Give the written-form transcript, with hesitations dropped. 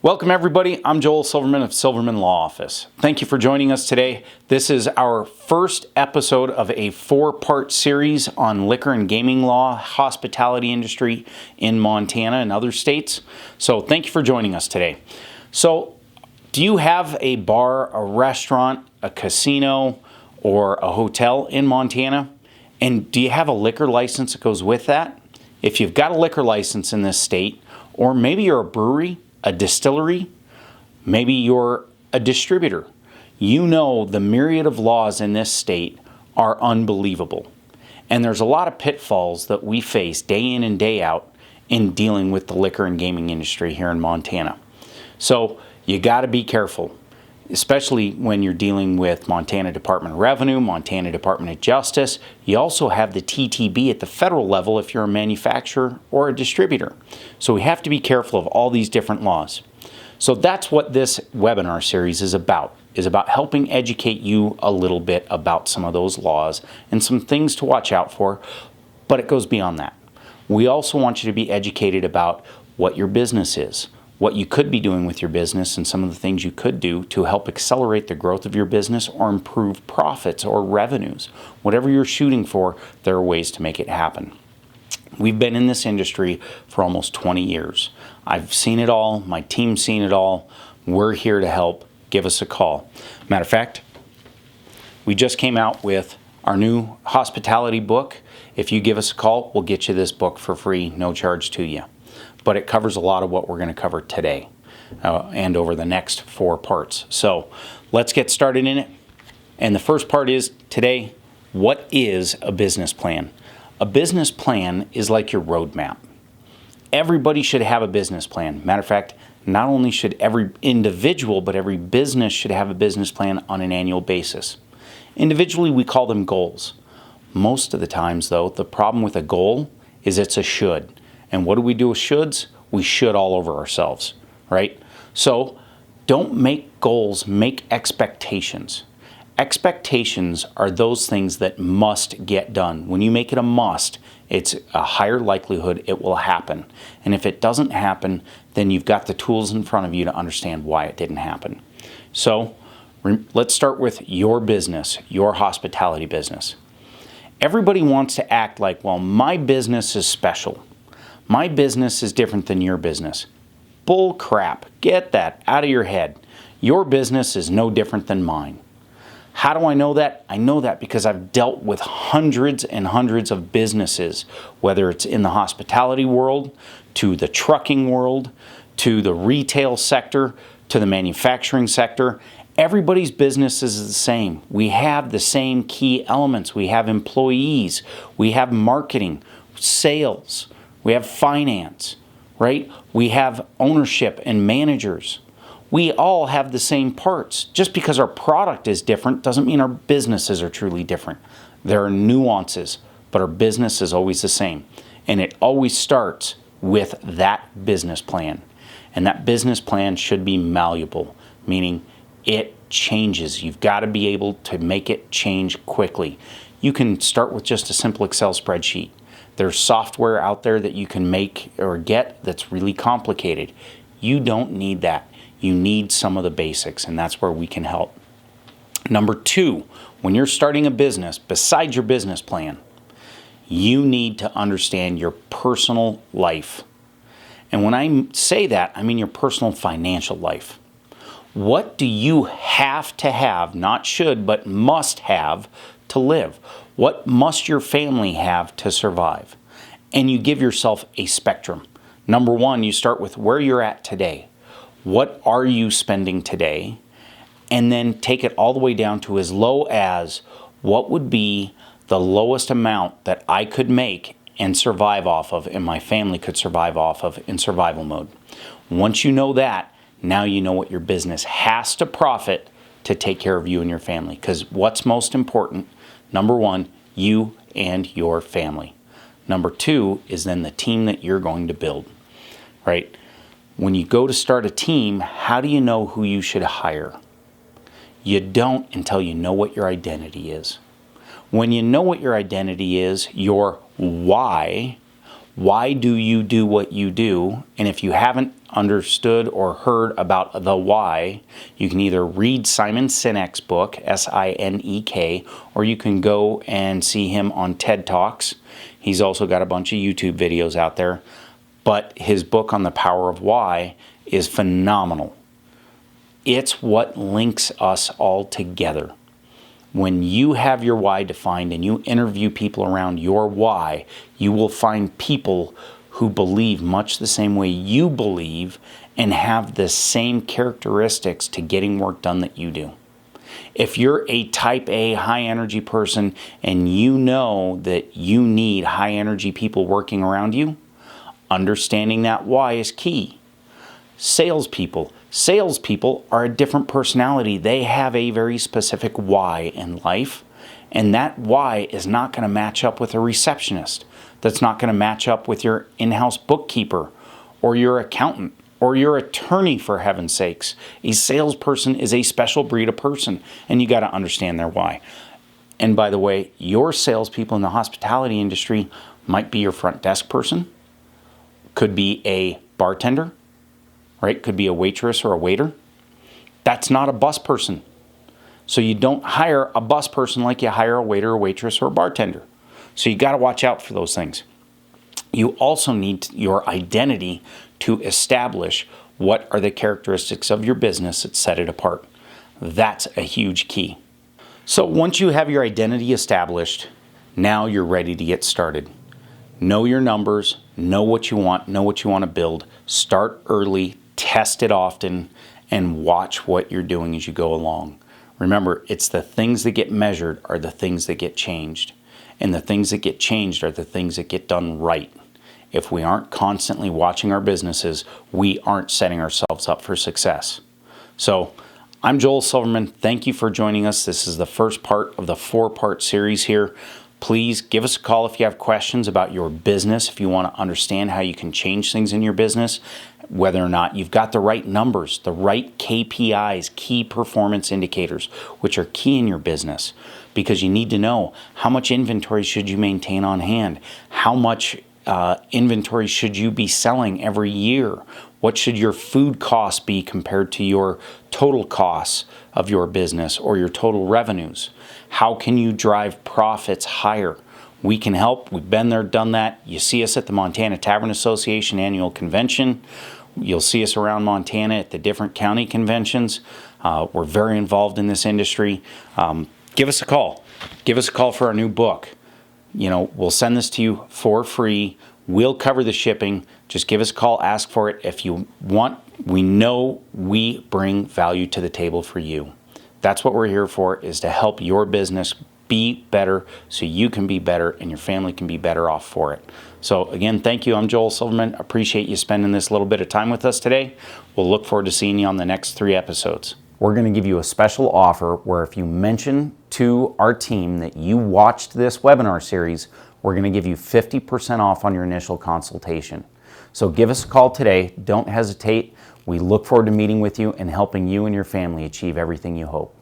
Welcome everybody, I'm Joel Silverman of Silverman Law Office. Thank you for joining us today. This is our first episode of a 4-part series on liquor and gaming law, hospitality industry in Montana and other states. So thank you for joining us today. So do you have a bar, a restaurant, a casino, or a hotel in Montana? And do you have a liquor license that goes with that? If you've got a liquor license in this state, or maybe you're a brewery, a distillery, maybe you're a distributor, you know the myriad of laws in this state are unbelievable. And there's a lot of pitfalls that we face day in and day out in dealing with the liquor and gaming industry here in Montana. So you got to be careful, especially when you're dealing with Montana Department of Revenue, Montana Department of Justice. You also have the TTB at the federal level if you're a manufacturer or a distributor. So we have to be careful of all these different laws. So that's what this webinar series is about helping educate you a little bit about some of those laws and some things to watch out for, but it goes beyond that. We also want you to be educated about what your business is, what you could be doing with your business, and some of the things you could do to help accelerate the growth of your business or improve profits or revenues. Whatever you're shooting for, there are ways to make it happen. We've been in this industry for almost 20 years. I've seen it all. My team's seen it all. We're here to help. Give us a call. Matter of fact, we just came out with our new hospitality book. If you give us a call, we'll get you this book for free, no charge to you. But it covers a lot of what we're going to cover today and over the next 4 parts. So let's get started in it. And the first part is today, what is a business plan? A business plan is like your roadmap. Everybody should have a business plan. Matter of fact, not only should every individual, but every business should have a business plan on an annual basis. Individually, we call them goals. Most of the times, though, the problem with a goal is it's a should. And what do we do with shoulds? We should all over ourselves, right? So don't make goals, make expectations. Expectations are those things that must get done. When you make it a must, it's a higher likelihood it will happen. And if it doesn't happen, then you've got the tools in front of you to understand why it didn't happen. So let's start with your business, your hospitality business. Everybody wants to act like, well, my business is special. My business is different than your business. Bull crap. Get that out of your head. Your business is no different than mine. How do I know that? I know that because I've dealt with hundreds and hundreds of businesses, whether it's in the hospitality world, to the trucking world, to the retail sector, to the manufacturing sector. Everybody's business is the same. We have the same key elements. We have employees. We have marketing, sales. We have finance, right? We have ownership and managers. We all have the same parts. Just because our product is different doesn't mean our businesses are truly different. There are nuances, but our business is always the same. And it always starts with that business plan. And that business plan should be malleable, meaning it changes. You've got to be able to make it change quickly. You can start with just a simple Excel spreadsheet. There's software out there that you can make or get that's really complicated. You don't need that. You need some of the basics, and that's where we can help. Number 2, when you're starting a business, besides your business plan, you need to understand your personal life. And when I say that, I mean your personal financial life. What do you have to have, not should, but must have to live? What must your family have to survive? And you give yourself a spectrum. Number 1, you start with where you're at today. What are you spending today? And then take it all the way down to as low as what would be the lowest amount that I could make and survive off of, and my family could survive off of in survival mode. Once you know that, now you know what your business has to profit to take care of you and your family. Because what's most important? Number 1, you and your family. Number 2 is then the team that you're going to build, right? When you go to start a team, how do you know who you should hire? You don't until you know what your identity is. When you know what your identity is, your why, Why do you do what you do? And if you haven't understood or heard about the why, you can either read Simon Sinek's book, Sinek, or you can go and see him on TED Talks. He's also got a bunch of YouTube videos out there. But his book on the power of why is phenomenal. It's what links us all together. When you have your why defined and you interview people around your why, you will find people who believe much the same way you believe and have the same characteristics to getting work done that you do. If you're a type A high energy person and you know that you need high energy people working around you, understanding that why is key. Salespeople are a different personality. They have a very specific why in life, and that why is not going to match up with a receptionist. That's not going to match up with your in-house bookkeeper or your accountant or your attorney, for heaven's sakes. A salesperson is a special breed of person, and you got to understand their why. And by the way, your salespeople in the hospitality industry might be your front desk person, could be a bartender, right? Could be a waitress or a waiter. That's not a bus person. So you don't hire a bus person like you hire a waiter, a waitress, or a bartender. So you got to watch out for those things. You also need your identity to establish what are the characteristics of your business that set it apart. That's a huge key. So once you have your identity established, now you're ready to get started. Know your numbers, know what you want to build. Start early, test it often, and watch what you're doing as you go along. Remember, it's the things that get measured are the things that get changed. And the things that get changed are the things that get done right. If we aren't constantly watching our businesses, we aren't setting ourselves up for success. So, I'm Joel Silverman. Thank you for joining us. This is the first part of the 4-part series here. Please give us a call if you have questions about your business, if you want to understand how you can change things in your business, whether or not you've got the right numbers, the right KPIs, key performance indicators, which are key in your business, because you need to know how much inventory should you maintain on hand, how much inventory should you be selling every year, what should your food costs be compared to your total costs of your business or your total revenues. How can you drive profits higher? We can help. We've been there, done that. You see us at the Montana Tavern Association annual convention. You'll see us around Montana at the different county conventions. We're very involved in this industry. Give us a call. Give us a call for our new book. We'll send this to you for free. We'll cover the shipping. Just give us a call, ask for it. If you want, we know we bring value to the table for you. That's what we're here for, is to help your business be better so you can be better and your family can be better off for it. So again, thank you. I'm Joel Silverman. Appreciate you spending this little bit of time with us today. We'll look forward to seeing you on the next 3 episodes. We're going to give you a special offer where if you mention to our team that you watched this webinar series, we're going to give you 50% off on your initial consultation. So give us a call today. Don't hesitate. We look forward to meeting with you and helping you and your family achieve everything you hope.